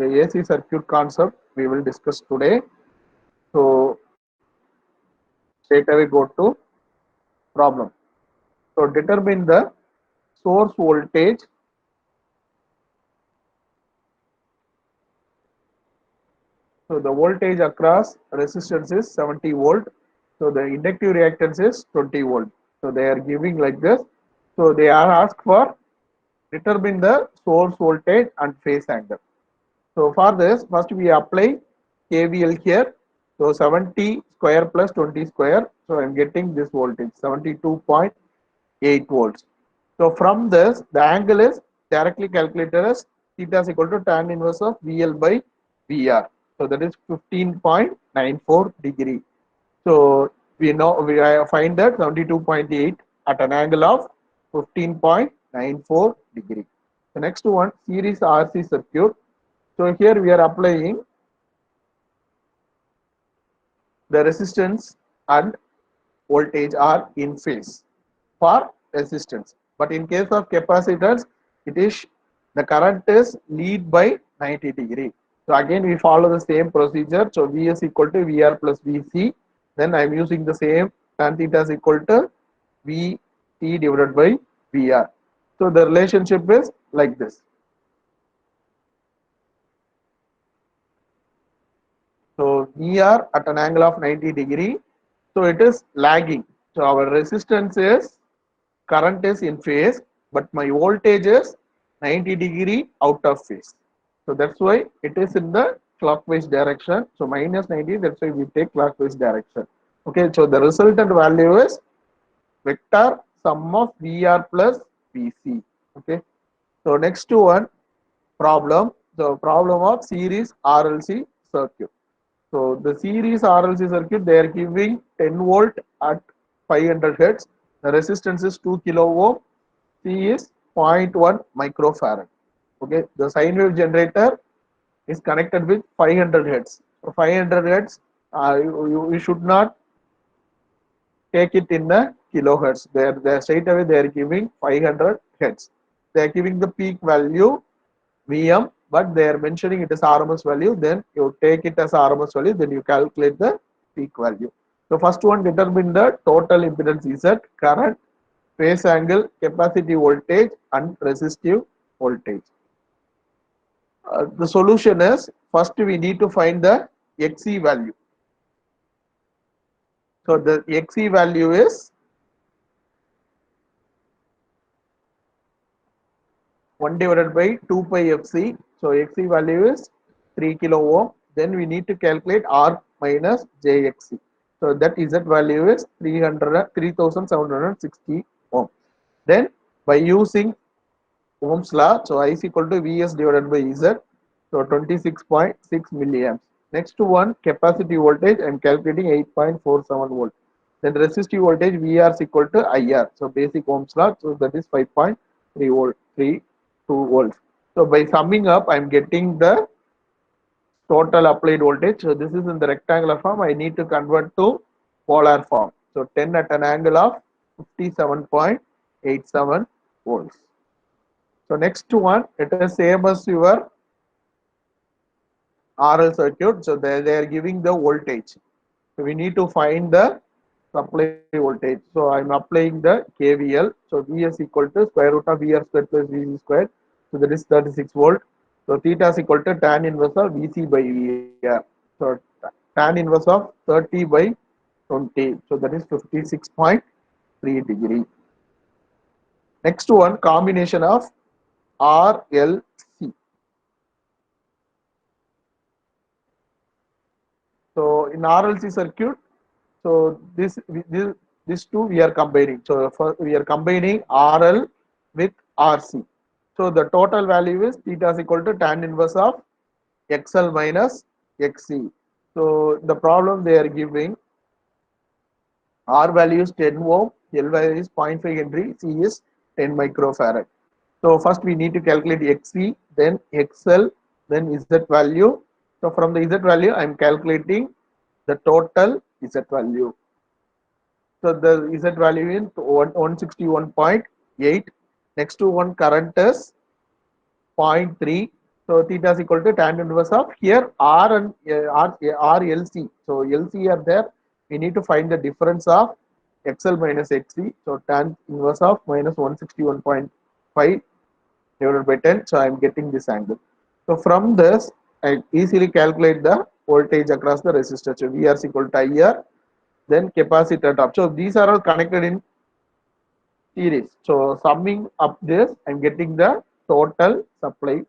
the AC circuit concept we will discuss today. So straight away go to problem. So determine the source voltage. So the voltage across resistance is 70 volt. So the inductive reactance is 20 volt. So they are giving like this. So they are asked for determine the source voltage and phase angle. So for this, first we apply KVL here. So 70 square plus 20 square. So I am getting this voltage 72.8 volts. So from this, the angle is directly calculated as theta is equal to tan inverse of VL by VR. So that is 15.94 degree. So we know we find that 72.8 at an angle of 15.94 degree. The next one, series RC circuit. So here we are applying the resistance and voltage are in phase for resistance. But in case of capacitors, it is the current is lead by 90 degree. So again we follow the same procedure. So Vs equal to VR plus Vc. Then I am using the same tan theta is equal to Vt divided by Vr. So the relationship is like this. So VR at an angle of 90 degree. So it is lagging. So our resistance is current is in phase, but my voltage is 90 degree out of phase. So that's why it is in the clockwise direction. So minus 90, that's why we take clockwise direction. Okay, so the resultant value is vector sum of VR plus VC. Okay, so next one problem. The problem of series RLC circuit. So the series RLC circuit, they are giving 10 volt at 500 hertz. The resistance is 2 kilo ohm. C is 0.1 microfarad. Okay, the sine wave generator is connected with 500 hertz. So 500 hertz, you should not take it in the kilohertz. They straight away they are giving 500 hertz. They are giving the peak value Vm, but they are mentioning it as RMS value. Then you take it as RMS value. Then you calculate the peak value. So first one, determine the total impedance Z, current, phase angle, capacity voltage, and resistive voltage. The solution is first we need to find the Xc value. So the Xc value is 1 divided by 2 pi Fc. So Xc value is 3 kilo ohm. Then we need to calculate R minus Jxc. So that Z value is 3760 ohm. Then by using Ohm's law, so I is equal to Vs divided by Z. So 26.6 milliamps. Next one, capacity voltage, I am calculating 8.47 volt. Then resistive voltage VR is equal to IR. So basic Ohm's law, so that is 5.3 volt, 32 volts. So by summing up, I am getting the total applied voltage. So this is in the rectangular form. I need to convert to polar form. So 10 at an angle of 57.87 volts. So next one, it is same as your RL circuit. So they are giving the voltage. So we need to find the supply voltage. So I am applying the KVL. So Vs equal to square root of VR squared plus Vc squared. So that is 36 volt. So theta is equal to tan inverse of Vc by VR. So tan inverse of 30 by 20. So that is 56.3 degree. Next one, combination of RLC. So in RLC circuit, so this two we are combining. So we are combining RL with RC. So the total value is theta is equal to tan inverse of XL minus XC. So the problem they are giving, R value is 10 ohm, L value is 0.5 Henry, C is 10 microfarad. So first we need to calculate XC, then XL, then Z value. So from the Z value, I am calculating the total Z value. So the Z value is 161.8. Next to one current is 0.3. So theta is equal to tan inverse of here R and R LC. So LC are there. We need to find the difference of XL minus XC. So tan inverse of minus 161.5 divided by 10. So I am getting this angle. So from this, I easily calculate the voltage across the resistor. So VR is equal to IR, then capacitor top. So these are all connected in series. So summing up this, I'm getting the total supply